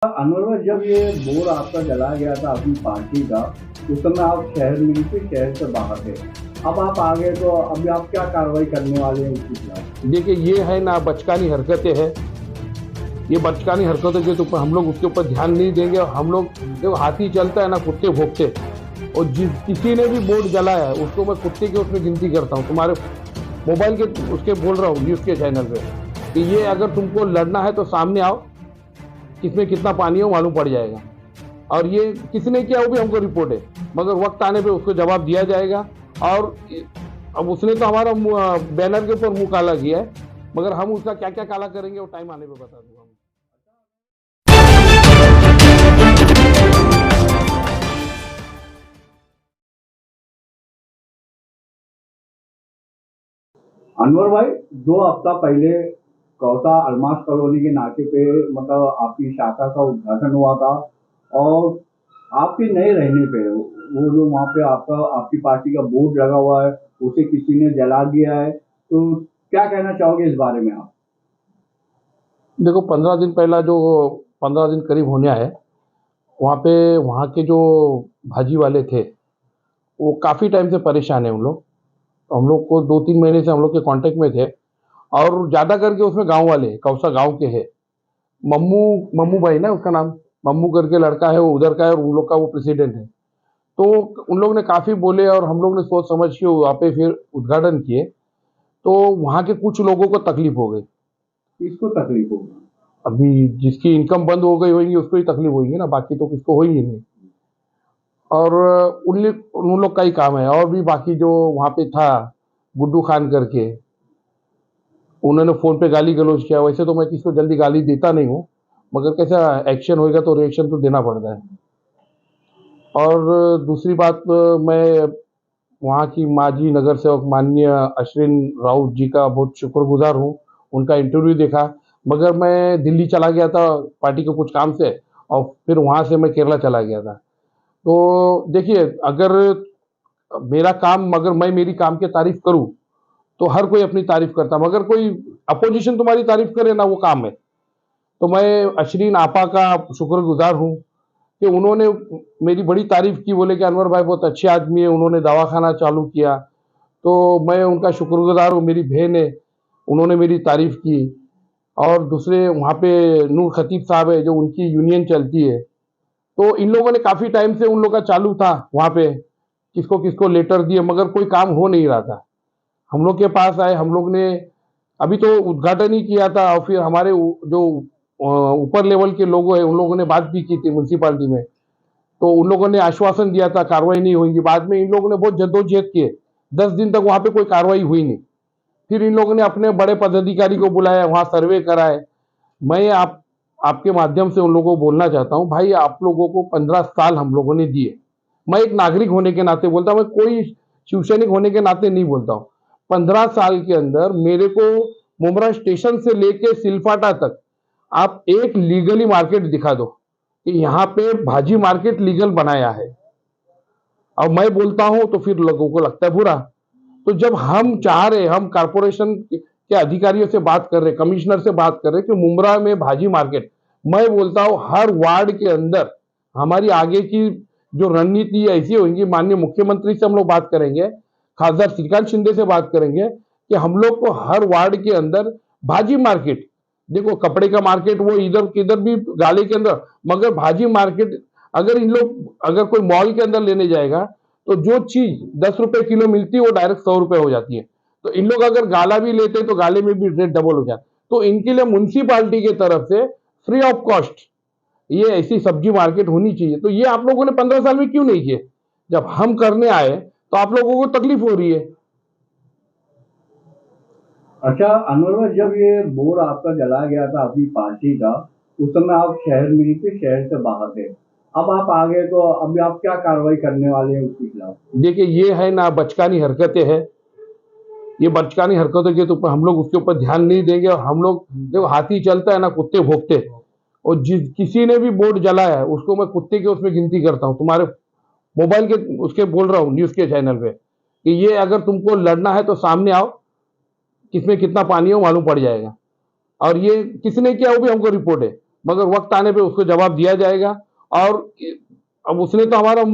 अनवर भाई, जब ये बोर्ड आपका जला गया था अपनी पार्टी का, उस समय आप शहर में नहीं थे, शहर से बाहर थे। अब आप आ गए तो अभी आप क्या कार्रवाई करने वाले हैं उसके खिलाफ? देखिए, ये है ना बचकानी हरकतें हैं। ये बचकानी हरकतों के ऊपर हम लोग उसके ऊपर ध्यान नहीं देंगे। और हम लोग देखो, हाथी चलता है ना कुत्ते भोंकते। और जिस किसी ने भी बोर्ड जलाया है उसको मैं कुत्ते के उसमें गिनती करता हूँ। तुम्हारे मोबाइल के उसके बोल रहा हूँ, न्यूज़ के चैनल पे, कि ये अगर तुमको लड़ना है तो सामने आओ, किसमें कितना पानी हो मालूम पड़ जाएगा। और ये किसने किया वो भी हमको रिपोर्ट है, मगर वक्त आने पे उसको जवाब दिया जाएगा। और अब उसने तो हमारा बैनर के ऊपर मुंह काला किया है, मगर हम उसका क्या क्या काला करेंगे वो टाइम आने पे बता दूंगा। अनवर भाई, 2 हफ्ता पहले कौसा अलमास कॉलोनी के नाके पे मतलब आपकी शाखा का उद्घाटन हुआ था। और आपके नहीं रहने पे वो जो वहाँ पे आपका आपकी पार्टी का बोर्ड लगा हुआ है, उसे किसी ने जला दिया है। तो क्या कहना चाहोगे इस बारे में आप? देखो, 15 दिन पहला जो 15 दिन करीब होने आए, वहाँ पे वहाँ के जो भाजी वाले थे वो काफ़ी टाइम से परेशान है। उन लोग तो हम लोग को 2-3 महीने से हम लोग के कांटेक्ट में थे। और ज़्यादा करके उसमें गांव वाले हैं, कौसा गांव के हैं। मम्मू मम्मू भाई ना उसका नाम, मम्मू करके लड़का है, वो उधर का है और उन लोग का वो प्रेसिडेंट है। तो उन लोग ने काफ़ी बोले और हम लोग ने सोच समझ के वहाँ पे फिर उद्घाटन किए। तो वहाँ के कुछ लोगों को तकलीफ हो गई। किसको तकलीफ होगी? अभी जिसकी इनकम बंद हो गई होगी उसको ही तकलीफ होगी ना, बाकी तो किसको होगी नहीं। और उन लोग का ही काम है। और भी बाकी जो वहाँ पे था, गुड्डू खान करके, उन्होंने फ़ोन पे गाली गलौज किया। वैसे तो मैं किसी को जल्दी गाली देता नहीं हूँ, मगर कैसा एक्शन होएगा तो रिएक्शन तो देना पड़ता है। और दूसरी बात, मैं वहाँ की माजी नगर सेवक माननीय अश्विन राउत जी का बहुत शुक्रगुजार हूँ। उनका इंटरव्यू देखा, मगर मैं दिल्ली चला गया था पार्टी के कुछ काम से, और फिर वहाँ से मैं केरला चला गया था। तो देखिए, अगर मेरा काम, अगर मैं मेरी काम की तारीफ करूँ तो हर कोई अपनी तारीफ करता, मगर कोई अपोजिशन तुम्हारी तारीफ करे ना, वो काम है। तो मैं अशरीन आपा का शुक्रगुजार हूँ कि उन्होंने मेरी बड़ी तारीफ की, बोले कि अनवर भाई बहुत अच्छे आदमी है, उन्होंने दवाखाना चालू किया। तो मैं उनका शुक्रगुजार हूँ। मेरी बहन है, उन्होंने मेरी तारीफ की। और दूसरे वहाँ पे नूर खतीब साहब है, जो उनकी यूनियन चलती है। तो इन लोगों ने काफ़ी टाइम से उन लोग का चालू था वहाँ पे, किसको किसको लेटर दिए, मगर कोई काम हो नहीं रहा था। हम लोग के पास आए, हम लोग ने अभी तो उद्घाटन ही किया था। और फिर हमारे जो ऊपर लेवल के लोग हैं उन लोगों ने बात भी की थी म्यूनसिपालिटी में। तो उन लोगों ने आश्वासन दिया था कार्रवाई नहीं होगी। बाद में इन लोगों ने बहुत जद्दोजहद किए, 10 दिन तक वहां पे कोई कार्रवाई हुई नहीं। फिर इन लोगों ने अपने बड़े पदाधिकारी को बुलाया, वहां सर्वे कराए। मैं आपके माध्यम से उन लोगों को बोलना चाहता हूँ, भाई आप लोगों को 15 साल हम लोगों ने दिए। मैं एक नागरिक होने के नाते बोलता हूँ, मैं कोई शिवसैनिक होने के नाते नहीं बोलता हूँ। 15 साल के अंदर मेरे को मुमरा स्टेशन से लेके सिलफाटा तक आप एक लीगली मार्केट दिखा दो कि यहाँ पे भाजी मार्केट लीगल बनाया है। और मैं बोलता हूँ तो फिर लोगों को लगता है बुरा। तो जब हम चाह रहे, हम कारपोरेशन के अधिकारियों से बात कर रहे, कमिश्नर से बात कर रहे कि मुमरा में भाजी मार्केट, मैं बोलता हूँ हर वार्ड के अंदर हमारी आगे की जो रणनीति ऐसी होगी, माननीय मुख्यमंत्री से हम लोग बात करेंगे, खासदार श्रीकांत शिंदे से बात करेंगे कि हम लोग को हर वार्ड के अंदर भाजी मार्केट, देखो कपड़े का मार्केट वो इधर किधर भी गाली के अंदर, मगर भाजी मार्केट अगर इन लोग, अगर कोई मॉल के अंदर लेने जाएगा तो जो चीज 10 रुपए किलो मिलती है वो डायरेक्ट 100 रुपए हो जाती है। तो इन लोग अगर गाला भी लेते हैं तो गाले में भी रेट डबल हो जाता। तो इनके लिए म्युनिसिपालिटी की तरफ से फ्री ऑफ कॉस्ट ये ऐसी सब्जी मार्केट होनी चाहिए। तो ये आप लोगों ने 15 साल में क्यों नहीं किए? जब हम करने आए तो आप लोगों को तकलीफ हो रही है। अच्छा अनवर भाई, जब ये बोर्ड आपका जला गया था अपनी पार्टी का, उस समय आप शहर में नहीं थे, शहर से बाहर थे। अब आप आ गए तो अभी आप क्या कार्रवाई करने वाले हैं उसके खिलाफ? देखिए, ये है ना बचकानी हरकतें हैं। ये बचकानी हरकतों के ऊपर हम लोग उसके ऊपर ध्यान नहीं देंगे। और हम लोग देखो, हाथी चलता है ना कुत्ते भोंकते। और जिस किसी ने भी बोर्ड जलाया है उसको मैं कुत्ते के उसमें गिनती करता हूँ। तुम्हारे मोबाइल के उसके बोल रहा हूँ, न्यूज़ के चैनल पे, कि ये अगर तुमको लड़ना है तो सामने आओ, किसमें कितना पानी हो मालूम पड़ जाएगा। और ये किसने किया वो भी हमको रिपोर्ट है। मगर वक्त आने पे उसको जवाब दिया जाएगा। और अब उसने तो हमारा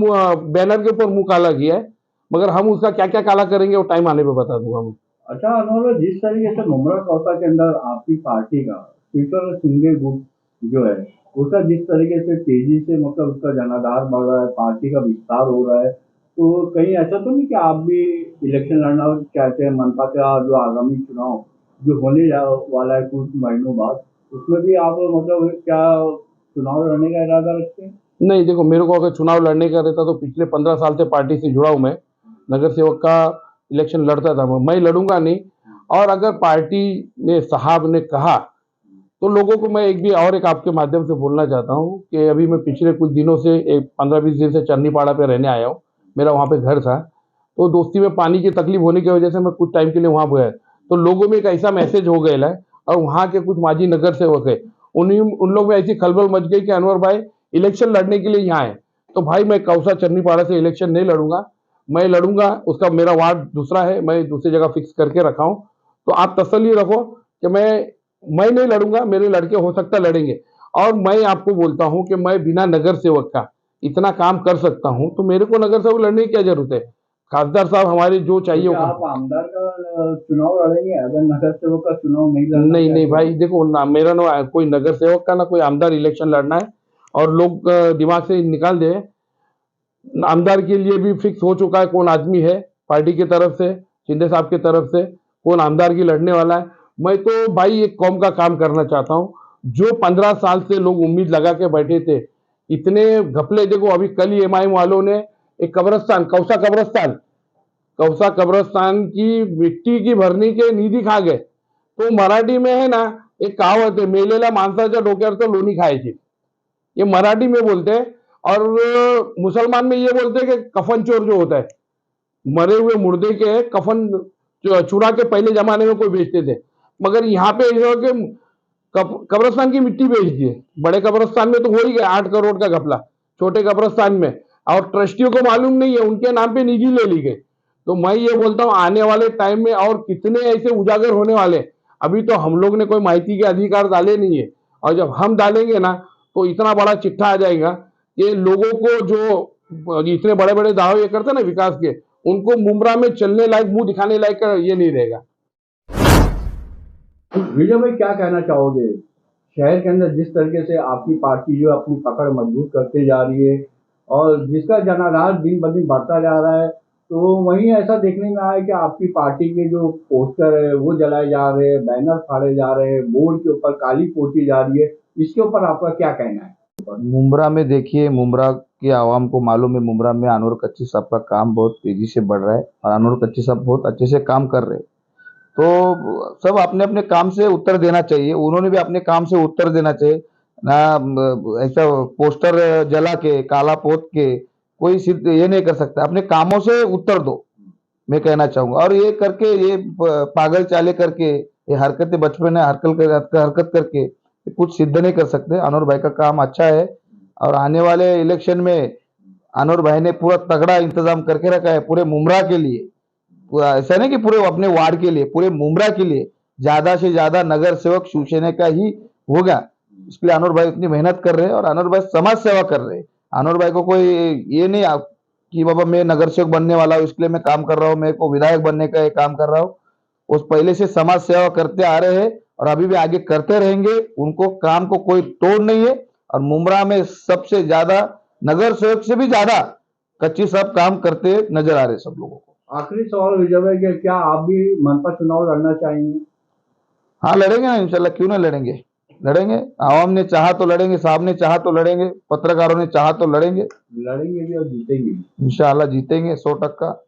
बैनर के ऊपर मुंह काला किया है, मगर हम उसका क्या क्या काला करेंगे वो टाइम आने पे बता दूंगा मैं। अच्छा अनवर, जिस तरीके से मुमरा कौसा के अंदर आपकी पार्टी का स्पीकर सिंगे गुट जो है, उसका जिस तरीके से तेजी से मतलब उसका जनाधार बढ़ रहा है, पार्टी का विस्तार हो रहा है, तो कहीं ऐसा तो नहीं कि आप भी इलेक्शन लड़ना चाहते हैं? मनपा का जो आगामी चुनाव जो होने वाला है कुछ महीनों बाद, उसमें भी आप मतलब क्या चुनाव लड़ने का इरादा रखते हैं? नहीं, देखो, मेरे को अगर चुनाव लड़ने का रहता तो पिछले 15 साल से पार्टी से जुड़ा हूं मैं। नगर सेवक का इलेक्शन लड़ता था मैं लड़ूंगा नहीं। और अगर पार्टी ने साहब ने कहा तो लोगों को मैं एक आपके माध्यम से बोलना चाहता हूँ कि अभी मैं पिछले कुछ दिनों से 15-20 दिन से चन्नीपाड़ा पे रहने आया हूँ। मेरा वहाँ पे घर था, तो दोस्ती में पानी की तकलीफ होने की वजह से मैं कुछ टाइम के लिए वहाँ गया। तो लोगों में एक ऐसा मैसेज हो गया है, और वहाँ के कुछ माजी नगर सेवक है, उन लोग में ऐसी खलबल मच गई कि अनवर भाई इलेक्शन लड़ने के लिए यहाँ है। तो भाई मैं कौसा चन्नीपाड़ा से इलेक्शन नहीं लड़ूंगा। मैं लड़ूंगा, उसका मेरा वार्ड दूसरा है, मैं दूसरी जगह फिक्स करके रखा हूँ। तो आप तसल्ली रखो कि मैं नहीं लड़ूंगा, मेरे लड़के हो सकता है लड़ेंगे। और मैं आपको बोलता हूं कि मैं बिना नगर सेवक का इतना काम कर सकता हूं, तो मेरे को नगर सेवक लड़ने की क्या जरूरत है? खासदार साहब हमारे जो तो चाहिए वो क्या आप आमदार का चुनाव लड़ेंगे अगर नगर सेवक का चुनाव नहीं लड़ना नहीं नहीं चाहते भाई, हैं? देखो ना, मेरा ना कोई नगर सेवक का ना कोई आमदार इलेक्शन लड़ना है। और लोग दिमाग से निकाल दे, आमदार के लिए भी फिक्स हो चुका है कौन आदमी है पार्टी की तरफ से, शिंदे साहब की तरफ से कौन आमदार की लड़ने वाला है। मैं तो भाई एक कौम का काम करना चाहता हूँ। जो 15 साल से लोग उम्मीद लगा के बैठे थे, इतने घपले, देखो अभी कल ही एमआईएम वालों ने एक कब्रस्तान, कौसा कब्रस्तान की मिट्टी की भरनी के निधि खा गए। तो मराठी में है ना, एक कहावत है, मेलेल्या माणसाच्या डोक्यावर तो लोणी खायची, ये मराठी में बोलते हैं। और मुसलमान में ये बोलते हैं कि कफन चोर जो होता है, मरे हुए मुर्दे के कफन चुरा के पहले जमाने में कोई बेचते थे, मगर यहाँ पे ये हो कि कब्रस्तान की मिट्टी बेच दी है। बड़े कब्रस्तान में तो हो ही गया 8 करोड़ का घपला, छोटे कब्रस्तान में, और ट्रस्टियों को मालूम नहीं है, उनके नाम पे निधि ले ली गई। तो मैं ये बोलता हूँ आने वाले टाइम में और कितने ऐसे उजागर होने वाले। अभी तो हम लोग ने कोई माहिती के अधिकार डाले नहीं है, और जब हम डालेंगे ना तो इतना बड़ा चिट्ठा आ जाएगा कि लोगों को जो इतने बड़े बड़े दावे ये करते ना विकास के, उनको मुमरा में चलने लायक, मुंह दिखाने लायक ये नहीं रहेगा। विजय भाई, क्या कहना चाहोगे शहर के अंदर जिस तरीके से आपकी पार्टी जो अपनी पकड़ मजबूत करते जा रही है और जिसका जनाधार दिन ब दिन बढ़ता जा रहा है, तो वहीं ऐसा देखने में आया कि आपकी पार्टी के जो पोस्टर है वो जलाए जा रहे हैं, बैनर फाड़े जा रहे हैं, बोर्ड के ऊपर काली पोती जा रही है, इसके ऊपर आपका क्या कहना है? मुमरा में देखिए, मुमरा की आवाम को मालूम है, मुमरा में अनवर कच्ची साहब का काम बहुत तेजी से बढ़ रहा है और अनवर कच्ची साहब बहुत अच्छे से काम कर रहे हैं। तो सब अपने अपने काम से उत्तर देना चाहिए, उन्होंने भी अपने काम से उत्तर देना चाहिए ना। ऐसा पोस्टर जला के काला पोत के कोई सिद्ध ये नहीं कर सकता, अपने कामों से उत्तर दो, मैं कहना चाहूंगा। और ये करके ये पागल चाले करके ये हरकतें बचपन में हरकत करके कुछ सिद्ध नहीं कर सकते। अनवर भाई का काम अच्छा है और आने वाले इलेक्शन में अनवर भाई ने पूरा तगड़ा इंतजाम करके रखा है पूरे मुमरा के लिए। ऐसा नहीं कि पूरे अपने वार्ड के लिए, पूरे मुमरा के लिए ज्यादा से ज्यादा नगर सेवक शिवसेना का ही होगा। इसके लिए अनवर भाई इतनी मेहनत कर रहे हैं और अनवर भाई समाज सेवा कर रहे हैं। अनवर भाई को कोई ये नहीं कि बाबा मैं नगर सेवक बनने वाला हूँ इसके लिए मैं काम कर रहा हूँ, मेरे को विधायक बनने का ये काम कर रहा हूँ। उस पहले से समाज सेवा करते आ रहे हैं और अभी भी आगे करते रहेंगे। उनको काम को कोई तोड़ नहीं है। और मुमरा में सबसे ज्यादा नगर सेवक से भी ज्यादा कच्ची साहब काम करते नजर आ रहे सब लोगों को। आखिरी सवाल विजय भाई, कि क्या आप भी मनपा चुनाव लड़ना चाहेंगे? हाँ, लड़ेंगे ना, इंशाल्लाह, क्यों ना लड़ेंगे। लड़ेंगे, आवाम ने चाहा तो लड़ेंगे, साहब ने चाहा तो लड़ेंगे, पत्रकारों ने चाहा तो लड़ेंगे। लड़ेंगे भी और जीतेंगे भी। इंशाल्लाह जीतेंगे 100%।